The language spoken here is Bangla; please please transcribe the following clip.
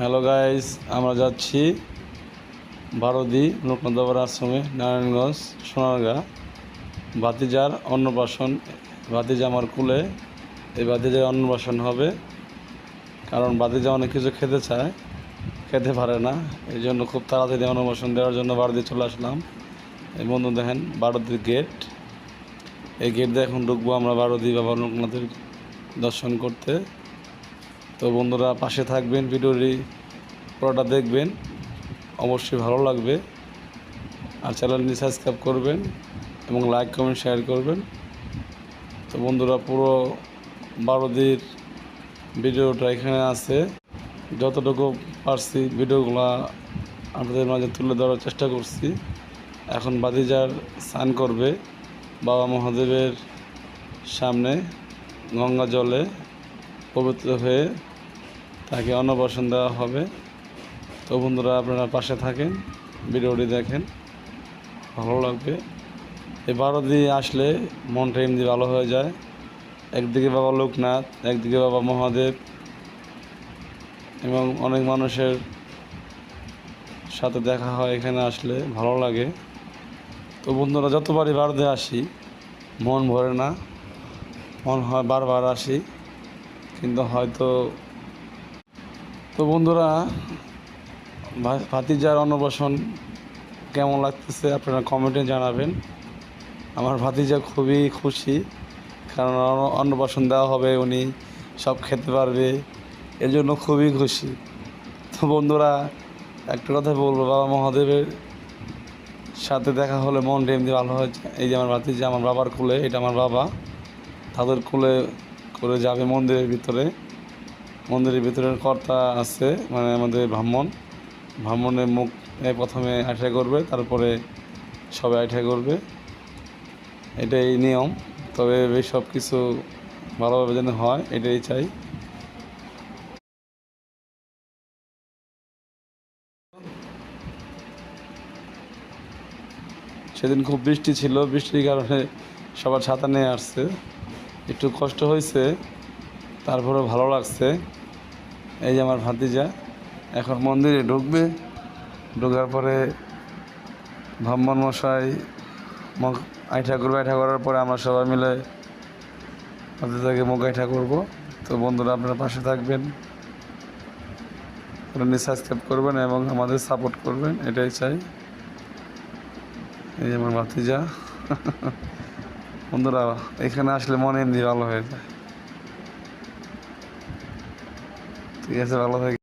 হ্যালো গাইস, আমরা যাচ্ছি বারোদি লোকনাথ আশ্রমে, নারায়ণগঞ্জ সোনারগাঁ। ভাতিজার অন্নপ্রাশন, ভাতিজা আমার কুলে। এই ভাতিজার অন্নপ্রাশন হবে, কারণ ভাতিজা অনেক কিছু খেতে চায়, খেতে পারে না। এই জন্য খুব তাড়াতাড়ি অন্নপ্রাশন দেওয়ার জন্য বারোদি চলে আসলাম। এই বন্ধু দেখেন বারোদির গেট, এই গেট দিয়ে এখন ঢুকবো আমরা বারোদি বাবা লোকনাথের দর্শন করতে। তো বন্ধুরা পাশে থাকবেন, ভিডিওটি পুরোটা দেখবেন, অবশ্যই ভালো লাগবে। আর চ্যানেলটি সাবস্ক্রাইব করবেন এবং লাইক কমেন্ট শেয়ার করবেন। তো বন্ধুরা পুরো বারোদির ভিডিওটা এখানে আছে, যতটুকু পারছি ভিডিওগুলো আপনাদের মাঝে তুলে ধরার চেষ্টা করছি। এখন ভাতিজার স্নান করবে বাবা মহাদেবের সামনে গঙ্গা জলে পবিত্র হয়ে, তাকে অন্নপ্রাশন দেওয়া হবে। তো বন্ধুরা আপনারা পাশে থাকেন, ভিডিওটি দেখেন, ভালো লাগবে। এই বারোদি আসলে মনটা এমনি ভালো হয়ে যায়। একদিকে বাবা লোকনাথ, একদিকে বাবা মহাদেব, এবং অনেক মানুষের সাথে দেখা হয় এখানে আসলে, ভালো লাগে। তো বন্ধুরা যতবারই বারোদি আসি মন ভরে না, মন হয় বারবার আসি, কিন্তু হয়তো। তো বন্ধুরা ভাতিজার অন্নপ্রাশন কেমন লাগতেছে আপনারা কমেন্টে জানাবেন। আমার ভাতিজা খুবই খুশি, কারণ অন্নপ্রাশন দেওয়া হবে, উনি সব খেতে পারবে, এর জন্য খুবই খুশি। তো বন্ধুরা একটা কথা বলবো, বাবা মহাদেবের সাথে দেখা হলে মনটা এমনি ভালো হয়ে যায়। এই যে আমার ভাতিজা আমার বাবার কোলে, এটা আমার বাবা, তাদের কোলে করে যাবে মন্দিরের ভিতরে। মন্দিরের ভিতরে কর্তা আছে, মানে আমাদের ব্রাহ্মণের মুখ প্রথমে আঠা করবে, তারপরে সবাই আঠা করবে, এটাই নিয়ম। তবে সব কিছু ভালোভাবে যেন হয় এটাই চাই। সেদিন খুব বৃষ্টি ছিল, বৃষ্টির কারণে সবার ছাতা নিয়ে আসছে, একটু কষ্ট হয়েছে, তারপরে ভালো লাগছে। এই যে আমার ভাতিজা এখন মন্দিরে ঢুকবে, ঢোকার পরে ব্রাহ্মণ মশাই মুখ আইঠা করবে, আইঠা করার পরে আমরা সবাই মিলে ভাতিজাকে মুখ আইঠা করবো। তো বন্ধুরা আপনারা পাশে থাকবেন, সাবস্ক্রাইব করবেন এবং আমাদের সাপোর্ট করবেন, এটাই চাই। এই যে আমার ভাতিজা বন্ধুরা এখানে আসলে মনে এমনি ভালো হয়ে যায়। ঠিক আছে, ভালো থাকে।